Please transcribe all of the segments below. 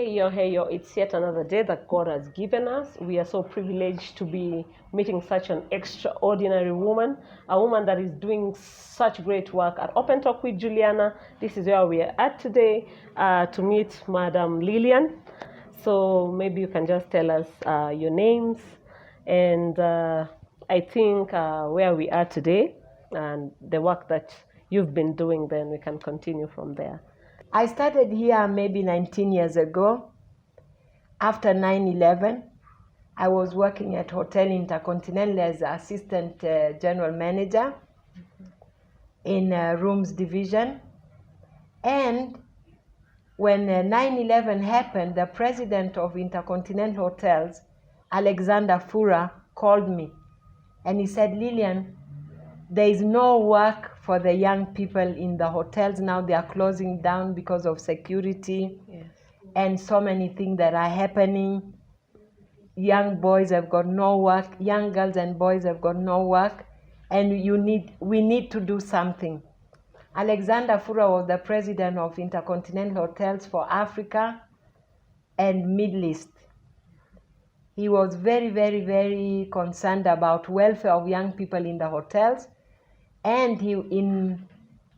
Hey yo, it's yet another day that God has given us. We are so privileged to be meeting such an extraordinary woman, a woman that is doing such great work at Open Talk with Juliana. This is where we are at today to meet Madam Lillian. So maybe you can just tell us your names and I think where we are today and the work that you've been doing, then we can continue from there. I started here maybe 19 years ago. After 9/11, I was working at Hotel Intercontinental as assistant general manager in rooms division. And when 9/11 happened, the president of Intercontinental Hotels, Alexander Fura, called me and he said, Lillian, there is no work for the young people in the hotels now. They are closing down because of security. Yes. And so many things that are happening. Young boys have got no work. Young girls and boys have got no work. And we need to do something. Alexander Fura was the president of Intercontinental Hotels for Africa and Middle East. He was very, very, very concerned about welfare of young people in the hotels. And he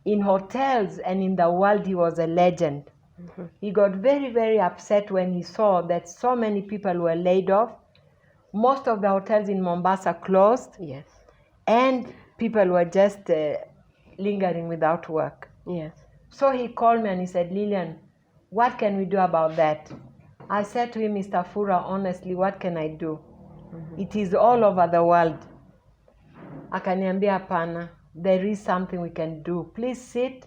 in hotels and in the world, he was a legend. Mm-hmm. He got very, very upset when he saw that so many people were laid off. Most of the hotels in Mombasa closed. Yes. And people were just lingering without work. Yes. So he called me and he said, Lillian, what can we do about that? I said to him, Mr. Fura, honestly, what can I do? Mm-hmm. It is all over the world. Akaniambia hapana. There is something we can do. Please sit,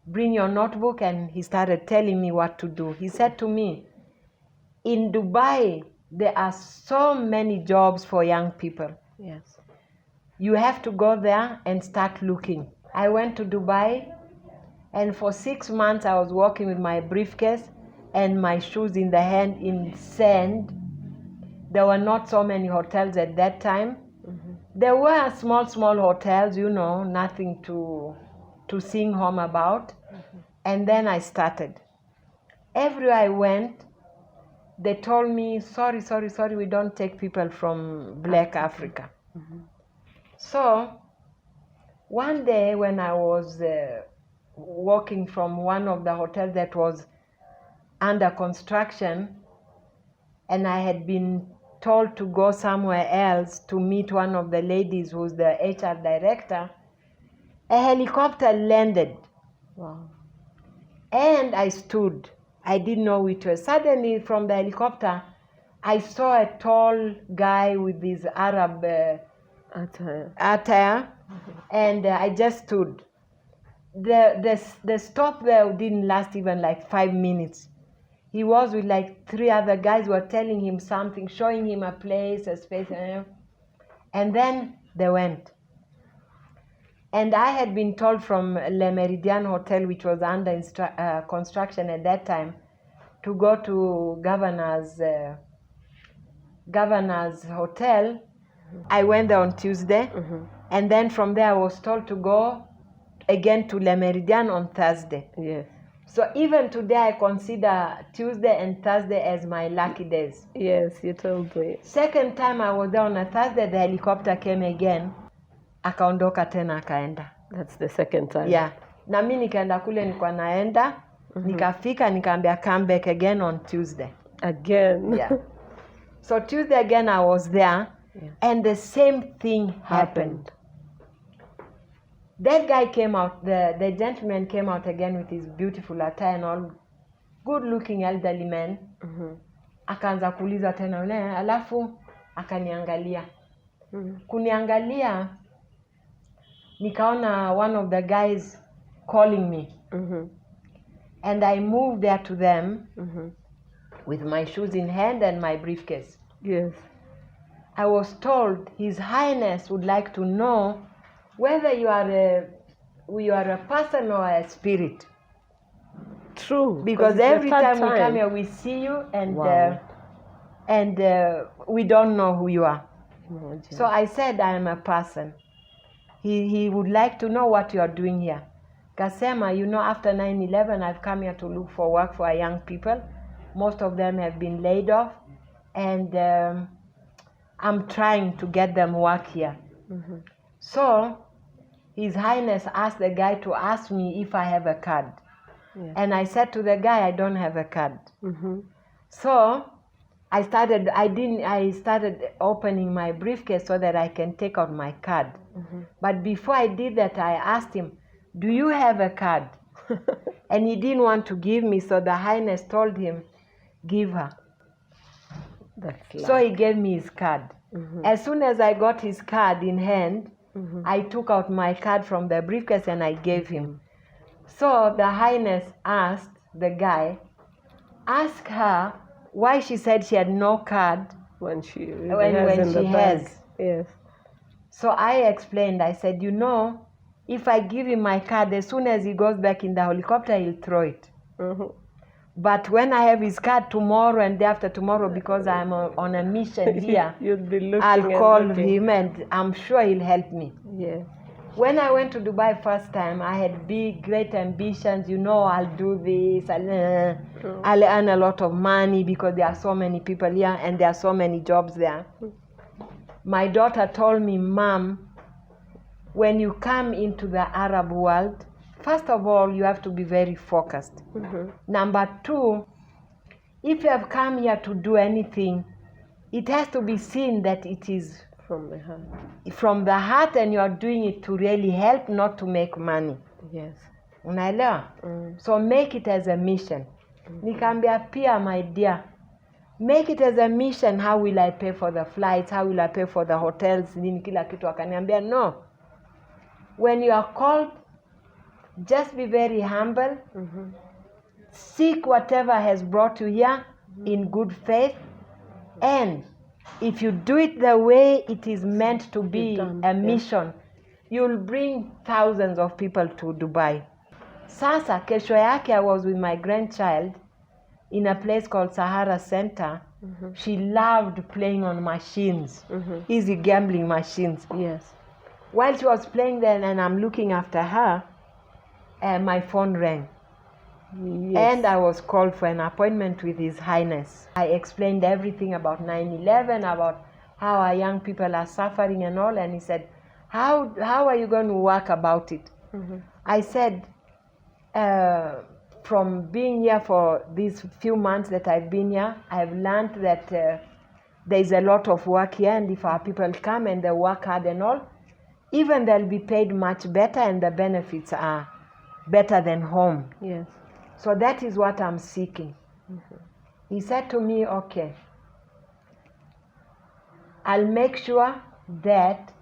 bring your notebook. And he started telling me what to do. He said to me, in Dubai, there are so many jobs for young people. Yes. You have to go there and start looking. I went to Dubai, and for 6 months I was walking with my briefcase and my shoes in the hand in sand. There were not so many hotels at that time. Mm-hmm. There were small hotels, nothing to sing home about. Mm-hmm. And then I started. Everywhere I went, they told me, sorry, we don't take people from Black Africa. Mm-hmm. So one day when I was walking from one of the hotels that was under construction, and I had been told to go somewhere else to meet one of the ladies who's the HR director, a helicopter landed. Wow. And I stood. I didn't know which way. Suddenly from the helicopter, I saw a tall guy with his Arab attire. Mm-hmm. And I just stood. The stop there didn't last even like 5 minutes. He was with like 3 other guys who were telling him something, showing him a place, a space, and then they went. And I had been told from Le Méridien Hotel, which was under construction at that time, to go to Governor's Hotel. I went there on Tuesday, mm-hmm. and then from there I was told to go again to Le Méridien on Thursday. Yes. So even today I consider Tuesday and Thursday as my lucky days. Yes, you told me. Second time I was there on a Thursday, the helicopter came again. Akaondoka tena akaenda. That's the second time. Yeah. Na mimi nikaenda kule nilikuwa naenda, mm-hmm. Nikafika nikaambia come back again on Tuesday. Again. Yeah. So Tuesday again I was there, yeah. And the same thing happened. That guy came out, the gentleman came out again with his beautiful attire and all, good looking elderly man. Mm-hmm. Akaanza kuuliza tena yule, alafu akaniangalia. Mm-hmm. Kuniangalia, nikaona one of the guys calling me. Mm-hmm. And I moved there to them, mm-hmm. with my shoes in hand and my briefcase. Yes. I was told His Highness would like to know whether you are a person or a spirit. True. Because every time we come here, we see you, and wow. We don't know who you are. Oh, so I said I am a person. He would like to know what you are doing here. Kasema, after 9/11, I've come here to look for work for young people. Most of them have been laid off, and I'm trying to get them work here. So His Highness asked the guy to ask me if I have a card. Yes. And I said to the guy, I don't have a card. So I started opening my briefcase so that I can take out my card. But before I did that, I asked him, do you have a card? And he didn't want to give me, so the Highness told him, give her. So he gave me his card. As soon as I got his card in hand, I took out my card from the briefcase and I gave him. So the Highness asked the guy, ask her why she said she had no card when she has. Yes. So I explained, I said, you know, if I give him my card, as soon as he goes back in the helicopter, he'll throw it. But when I have his card tomorrow and day after tomorrow, because I'm on a mission here, You'll be looking I'll call him and I'm sure he'll help me. Yes. When I went to Dubai first time, I had big, great ambitions. You know, I'll do this. I'll earn a lot of money because there are so many people here and there are so many jobs there. My daughter told me, Mom, when you come into the Arab world, first of all, you have to be very focused. Number two, if you have come here to do anything, it has to be seen that it is from the heart and you are doing it to really help, not to make money. Yes. Unaelewa? So make it as a mission. Nikaambia pia, my dear, make it as a mission. How will I pay for the flights? How will I pay for the hotels? Nini kila kitu. Akaniambia, no. When you are called, just be very humble. Seek whatever has brought you here in good faith. And if you do it the way it is meant to be, a mission, you'll bring thousands of people to Dubai. Sasa, kesho yake, I was with my grandchild in a place called Sahara Center. She loved playing on machines, easy gambling machines. Yes. While she was playing there and I'm looking after her, my phone rang. Yes. And I was called for an appointment with His Highness. I explained everything about 9/11, about how our young people are suffering and all, and he said, how are you going to work about it? I said, from being here for these few months that I've been here, I've learned that there's a lot of work here, and if our people come and they work hard and all, even they'll be paid much better and the benefits are better than home. Yes. So that is what I'm seeking. He said to me, okay, I'll make sure that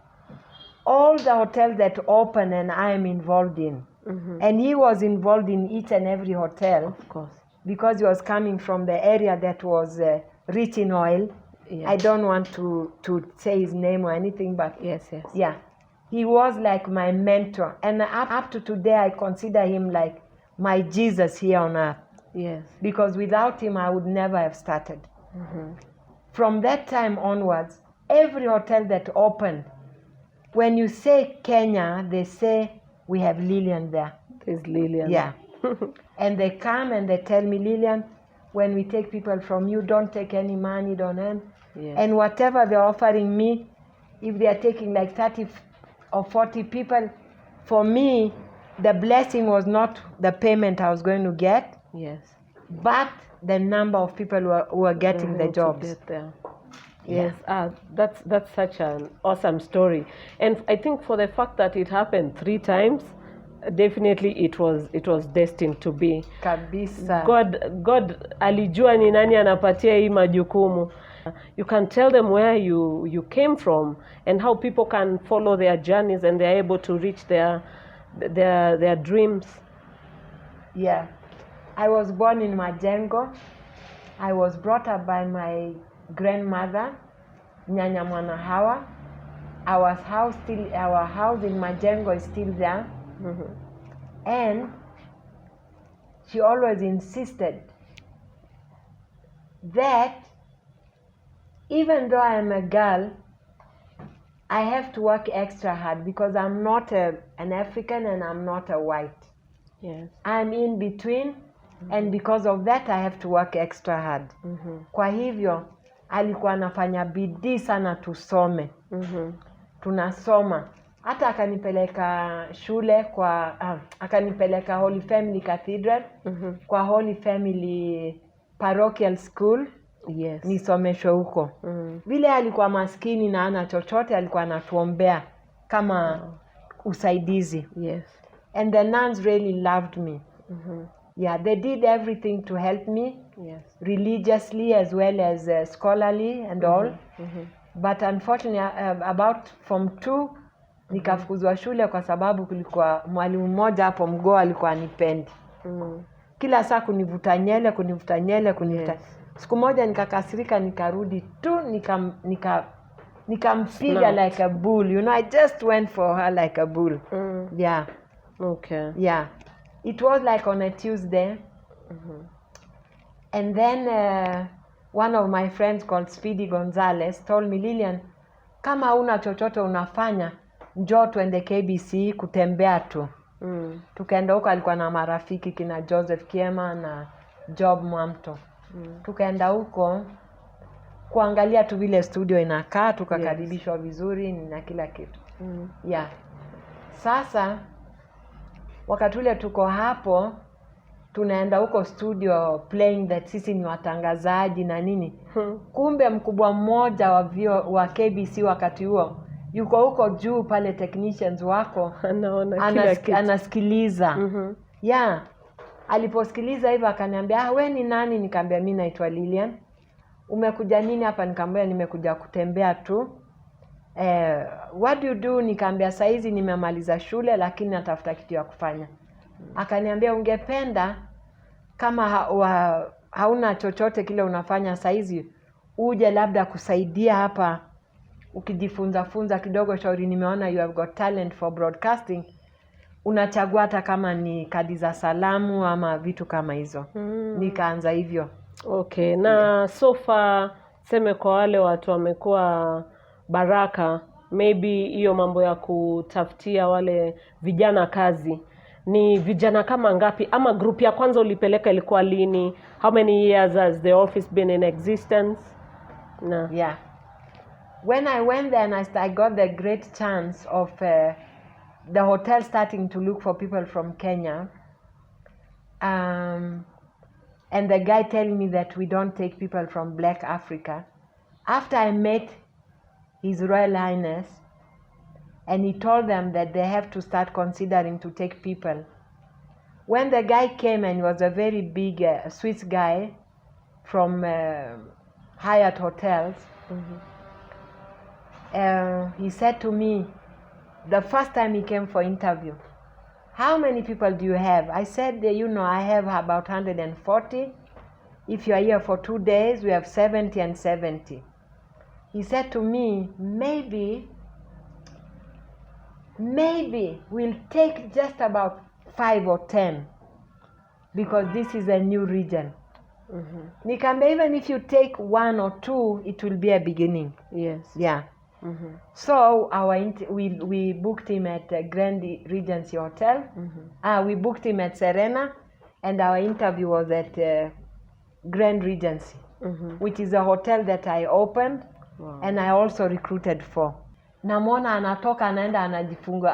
all the hotels that open and I am involved in, and he was involved in each and every hotel, of course, because he was coming from the area that was rich in oil. Yes. I don't want to say his name or anything, but yes. Yeah, he was like my mentor, and up to today I consider him like my Jesus here on earth. Yes. Because without him, I would never have started. From that time onwards, every hotel that opened, when you say Kenya, they say, we have Lillian there. There's Lillian. Yeah. And they come and they tell me, Lillian, when we take people from you, don't take any money, don't earn. Yes. And whatever they're offering me, if they are taking like 30 or 40 people, for me, the blessing was not the payment I was going to get, yes, but the number of people who were getting the jobs. To get there. Yes, that's such an awesome story, and I think for the fact that it happened 3 times, definitely it was destined to be. Kabisa. God alijua ni nani anapatia hii majukumu. You can tell them where you came from and how people can follow their journeys and they're able to reach their dreams. Yeah, I was born in Majengo. I was brought up by my grandmother, Nyanya Mwana Hawa. Our house in Majengo is still there. And she always insisted that even though I am a girl, I have to work extra hard because I'm not an African and I'm not a white. Yes. I'm in between, And because of that I have to work extra hard. Kwa hivyo alikuwa anafanya bidii sana tusome. Tunasoma. Hata akanipeleka shule kwa akanipeleka Holy Family Cathedral, kwa Holy Family Parochial School. Yes. Nisomeshwe huko. Vile alikuwa maskini na ana chochote, alikuwa anatuombea kama usaidizi. Yes. And the nuns really loved me. Yeah, they did everything to help me. Yes. Religiously as well as scholarly and all. But unfortunately about form 2 nikafukuzwa shule kwa sababu kulikuwa mwalimu mmoja hapo Mgo alikuwa anipendi. Kila saa kunivuta nyele. Yes. Siku moja nikakasirika, nikarudi tu nikampiga like a bull. You know, I just went for her like a bull. Yeah. Okay. Yeah. It was like on a Tuesday. And then one of my friends called Speedy Gonzalez told me, Lilian, kama una chochote unafanya, njoo tuende KBC kutembea tu. Tukaenda huko, alikuwa na marafiki kina Joseph Kiema na Job Mwamto. Tukaenda huko kuangalia tu vile studio inakaa, tukakaribishwa vizuri na kila kitu. Yeah. Sasa wakati ule tuko hapo, tunaenda huko studio playing that sisi ni watangazaji na nini. Kumbe mkubwa mmoja wa KBC wakati huo yuko huko juu pale, technicians wako anasikiliza. Yeah. Aliposikiliza hivyo akaniambia, we ni nani? Nikamwambia mimi naitwa Lilian. Umekuja nini hapa? Nikamwambia nimekuja kutembea tu. What do you do? Nikamwambia saizi nimemaliza shule lakini natafuta kitu ya kufanya. Akaniambia ungependa kama hauna chochote kile unafanya saizi, uje labda kusaidia hapa ukijifunza kidogo. Shauri, nimeona you have got talent for broadcasting. Unachagua hata kama ni kadi za salamu ama vitu kama hizo. Nikaanza hivyo. Okay. Na so far seme kwa wale watu wamekuwa baraka, maybe hiyo mambo ya kutafutia wale vijana kazi, ni vijana kama ngapi? Ama group ya kwanza ulipeleka ilikuwa lini? How many years has the office been in existence? No. Yeah. When I went there and I got the great chance of the hotel starting to look for people from Kenya. And the guy telling me that we don't take people from Black Africa. After I met His Royal Highness, and he told them that they have to start considering to take people. When the guy came, and he was a very big Swiss guy from Hyatt Hotels, he said to me, the first time he came for interview, how many people do you have? I said, I have about 140. If you are here for 2 days, we have 70 and 70. He said to me, maybe we'll take just about 5 or 10 because this is a new region. Nikambe, even if you take 1 or 2, it will be a beginning. Yes. Yeah. So we booked him at Grand Regency Hotel. We booked him at Serena, and our interview was at Grand Regency, which is a hotel that I opened. Wow. And I also recruited for. Namona anatoka anaenda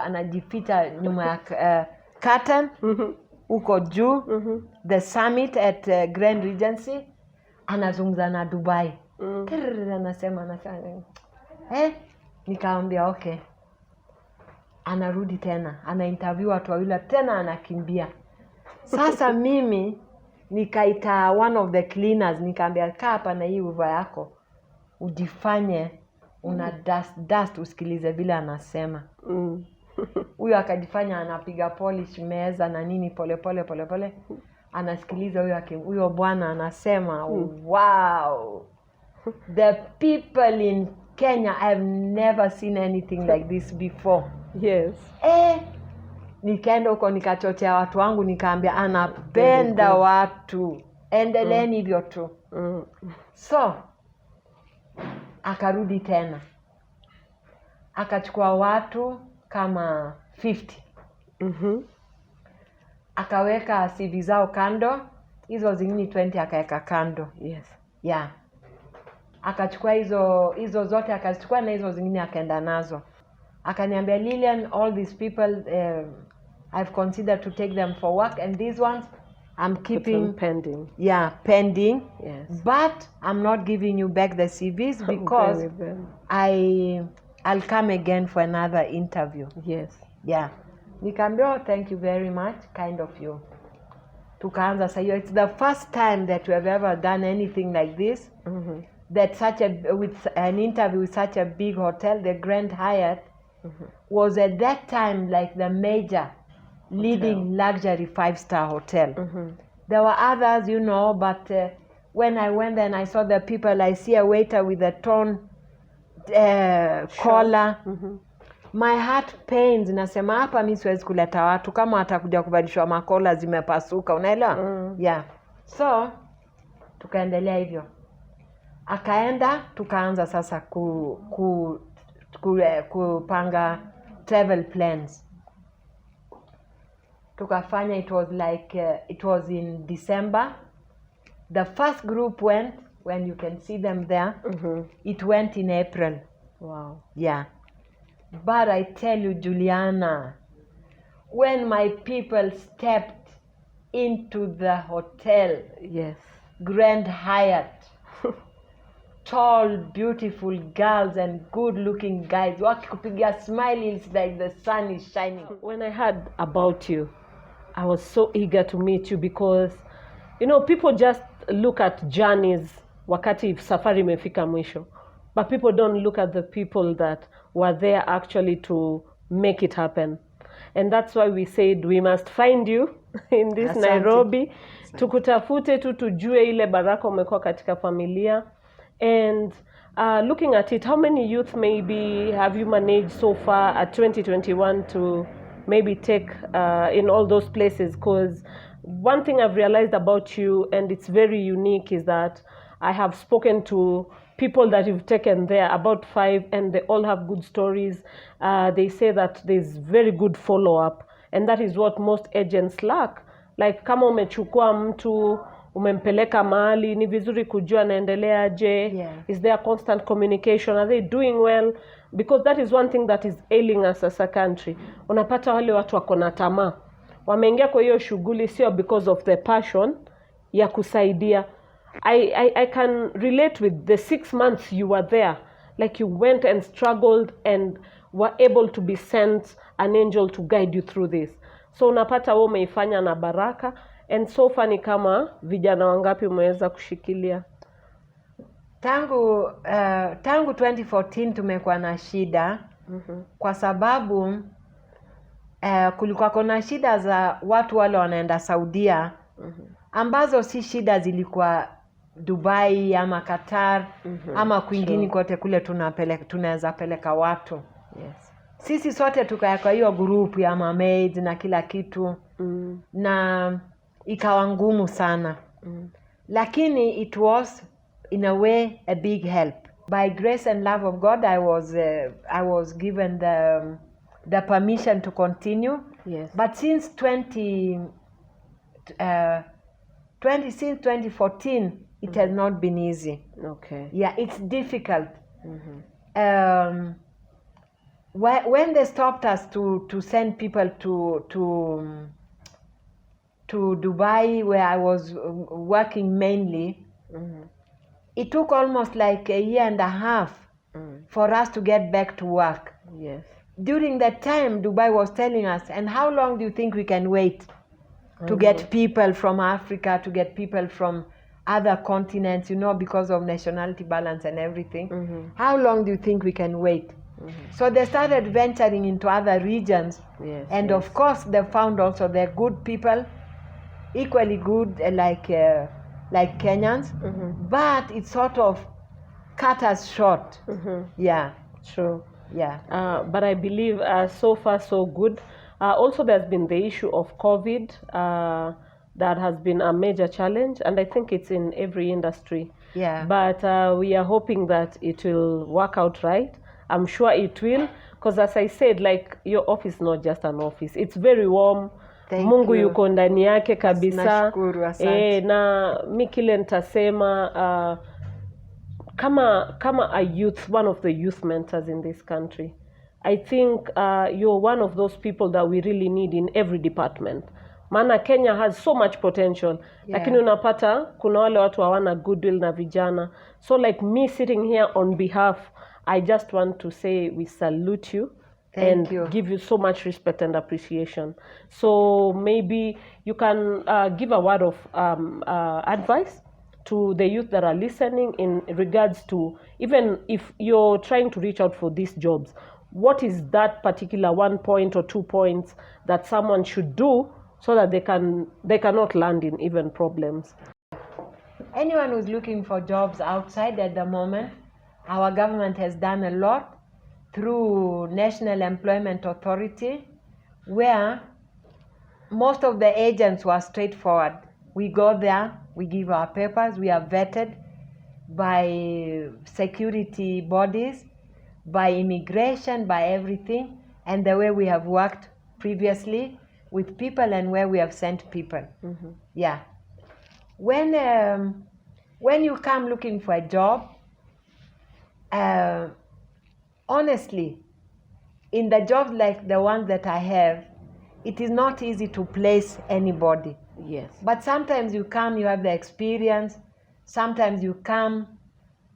anajificha nyuma ya curtain uko juu, the summit at Grand Regency, anazungumza na Dubai. Anasema nikaambia okay. Anarudi tena, anainterview watu wawili tena, anakimbia. Sasa mimi nikaita one of the cleaners, nikaambia kaa hapa na hii uva yako, ujifanye una dust usikilize vile anasema. Huyo akajifanya anapiga polish meza na nini pole. Anasikiliza huyo bwana anasema, wow. The people in Kenya, I've never seen anything like this before. Yes. Nikaenda huko nikachochea watu wangu, nikaambia anapenda watu. Endeleeni hivyo tu. So akarudi tena. Akachukua watu kama 50. Akaweka CV zao kando. hizo zingine 20 akaeka kando. Yes. Yeah. Akachukua hizo zote akazichukua na hizo zingine akaenda nazo. Akaniambia, Lilian, all these people I've considered to take them for work, and these ones I'm keeping pending. Yeah, pending. Yes. But I'm not giving you back the CVs because I'll come again for another interview. Yes. Yeah. Nikamwambia, oh, thank you very much, kind of you. Tukaanza sayo. It's the first time that we have ever done anything like this. That with an interview with such a big hotel, the Grand Hyatt, was at that time like the major leading luxury 5-star hotel. There were others, you know, but when I went there and I saw the people, I see a waiter with a torn collar. My heart pains. Nasema hapa mimi siwezi kuleta watu kama atakuja kubadilishwa makola zimepasuka, unaelewa? Yeah. So tukaendelea hivyo. Akaenda tukaanza sasa kupanga travel plans. Tukafanya, it was in December. The first group went, when you can see them there, it went in April. Wow. Yeah. But I tell you, Juliana, when my people stepped into the hotel, yes, Grand Hyatt, tall, beautiful girls and good-looking guys, wakikupiga smiles like the sun is shining. When I heard about you, I was so eager to meet you because, you know, people just look at journeys wakati safari imefika mwisho. But people don't look at the people that were there actually to make it happen. And that's why we said we must find you in this Asante. Nairobi. Tukutafute tu tujue ile baraka umekuwa katika familia. And looking at it, how many youth maybe have you managed so far at 2021 to maybe take in all those places? Because one thing I've realized about you, and it's very unique, is that I have spoken to people that you've taken there, about 5, and they all have good stories. They say that there's very good follow-up, and that is what most agents lack. Like kama umechukua mtu, umempeleka mahali, ni vizuri kujua anaendelea aje. Yeah. Is there constant communication? Are they doing well? Because that is one thing that is ailing us as a country. Unapata wale watu wako na tamaa. Wameingia kwa hiyo shughuli sio because of the passion ya kusaidia. I can relate with the 6 months you were there. Like you went and struggled and were able to be sent an angel to guide you through this. So unapata wewe umeifanya na baraka. And so far ni kama vijana wangapi umeweza kushikilia? Tangu 2014 tumekuwa na shida. Kwa sababu kulikuwa kuna shida za watu wale wanaenda Saudia, ambazo si shida zilikuwa Dubai ama Qatar ama kwingine kote kule tunaweza peleka watu. Yes. Sisi sote tukaweka hiyo group ya mermaids na kila kitu. Na ikawa ngumu sana. Lakini it was in a way a big help. By grace and love of God, I was given the permission to continue. Yes. But since 2014, it has not been easy. Okay. Yeah, it's difficult. When they stopped us to send people to Dubai, where I was working mainly, it took almost like a year and a half for us to get back to work. Yes. During that time, Dubai was telling us, and how long do you think we can wait to get people from Africa, to get people from other continents, you know, because of nationality balance and everything? How long do you think we can wait? So they started venturing into other regions. Yes, and yes. of course, they found also they're good people, equally good like Kenyans, but it sort of cut us short. Yeah. True. Yeah. But I believe so far so good. Also, there's been the issue of COVID that has been a major challenge, and I think it's in every industry. Yeah. But we are hoping that it will work out right. I'm sure it will, because as I said, like, your office is not just an office. It's very warm. Thank Mungu you. yuko ndani yake kabisa. Nashukuru, asante. Na mi kile nitasema kama a youth, one of the youth mentors in this country, I think you're one of those people that we really need in every department. Maana Kenya has so much potential, lakini unapata kuna wale watu hawana goodwill na vijana. So like me sitting here on behalf, I just want to say we salute you. Thank you. Give you so much respect and appreciation. So maybe you can give a word of advice to the youth that are listening in regards to, even if you're trying to reach out for these jobs, what is that particular 1 point or 2 points that someone should do so that they cannot land in even problems? Anyone who's looking for jobs outside at the moment, our government has done a lot through National Employment Authority, where most of the agents were straightforward. We go there, we give our papers, we are vetted by security bodies, by immigration, by everything, and the way we have worked previously with people and where we have sent people. Mm-hmm. Yeah. When you come looking for a job, honestly, in the jobs like the ones that I have, it is not easy to place anybody. Yes. But sometimes you come, you have the experience. Sometimes you come,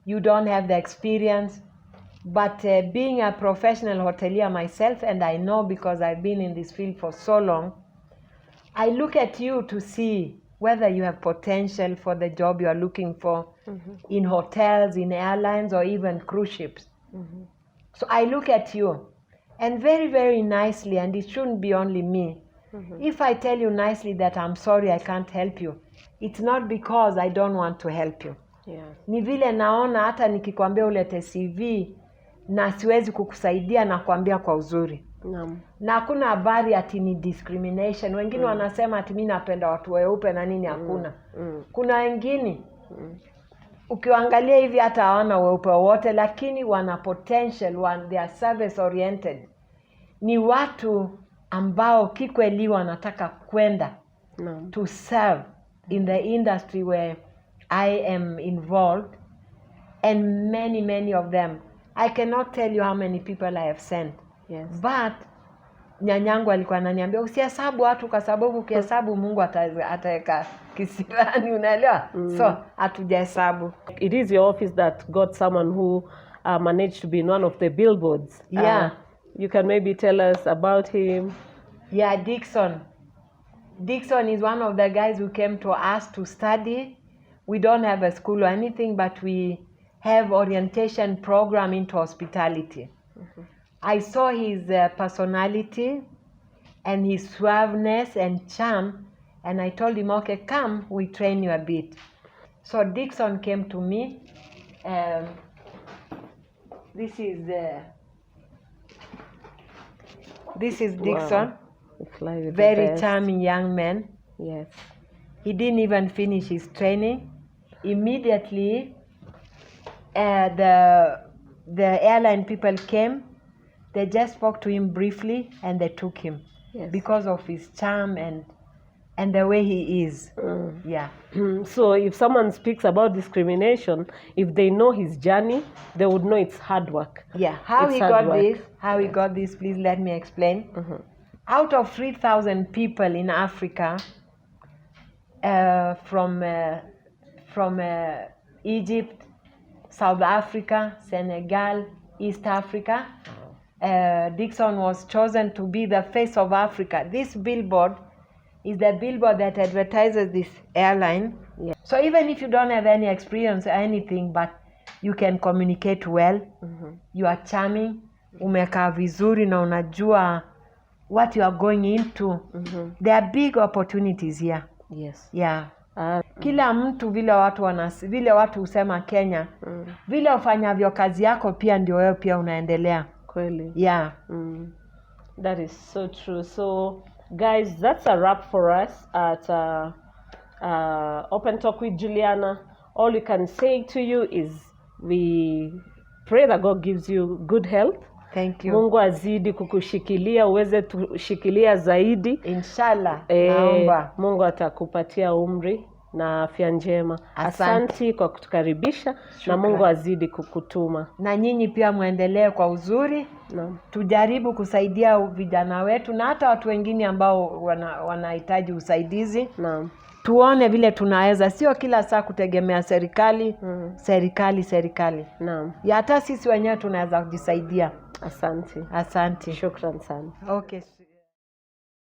you don't have the experience. But being a professional hotelier myself, and I know because I've been in this field for so long, I look at you to see whether you have potential for the job you are looking for, mm-hmm. in hotels, in airlines, or even cruise ships. Mm-hmm. So I look at you, and very, very nicely, and it shouldn't be only me. Mm-hmm. If I tell you nicely that I'm sorry, I can't help you, it's not because I don't want to help you. Yeah. Ni vile naona hata nikikwambia ulete CV na siwezi kukusaidia na kuambia kwa uzuri. Na hakuna habari ati ni discrimination. Wengine wanasema ati mimi napenda watu weupe na nini, hakuna. Kuna wengine ukiangalia hivi hata hawana weupe wote, lakini wana potential, they are service oriented. Ni watu ambao kikweli wanataka kwenda to serve in the industry where I am involved, and many of them. I cannot tell you how many people I have sent. Yes. But nyanyangu alikuwa ananiambia usihesabu watu kwa sababu ukihesabu Mungu ataweka kisirani, unaelewa? So hatujahesabu. It is your office that got someone who managed to be in one of the billboards. Yeah. You can maybe tell us about him. Yeah, Dixon. Dixon is one of the guys who came to us to study. We don't have a school or anything, but we have orientation program into hospitality. Mm-hmm. I saw his personality and his suaveness and charm, and I told him, okay, come, we train you a bit. So Dixon came to me. This is Dixon. Wow. Very charming young man. Yes. He didn't even finish his training. Immediately, the airline people came. They just spoke to him briefly and they took him. Yes. Because of his charm and the way he is. Yeah. So if someone speaks about discrimination, if they know his journey, they would know it's hard work. Yeah. How he got this, please let me explain. Mm-hmm. Out of 3,000 people in Africa, from Egypt, South Africa, Senegal, East Africa, Dixon was chosen to be the face of Africa. This billboard is the billboard that advertises this airline. Yeah. So even if you don't have any experience or anything, but you can communicate well, you are charming, umekaa vizuri na unajua what you are going into, there are big opportunities here. Yes. Yeah. Kila mtu vile watu husema Kenya, vile ufanyavyo kazi yako pia ndio wewe pia unaendelea. Kweli. Yeah. That is so true. So guys, that's a wrap for us at Open Talk with Juliana. All we can say to you is we pray that God gives you good health Thank you. Mungu azidi kukushikilia, uweze tushikilia zaidi. Inshallah. Naomba. Mungu atakupatia umri na afya njema. Asante kwa kutukaribisha. Na Mungu azidi kukutuma. Na nyinyi pia muendelee kwa uzuri. Naam. Tujaribu kusaidia vijana wetu na hata watu wengine ambao wanahitaji usaidizi. Naam. Tuone vile tunaweza, sio kila saa kutegemea serikali. Serikali. Naam. Hata sisi wenyewe tunaweza kujisaidia. Asante. Asante. Shukran sana. Okay.